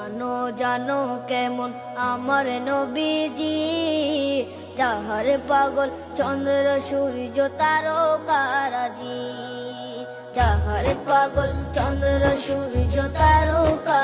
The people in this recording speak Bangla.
জানো জানো কেমন আমার নবীজি, যাহার পাগল চন্দ্র সূর্য তারকারাজি, যাহার পাগল চন্দ্র সূর্য তারকা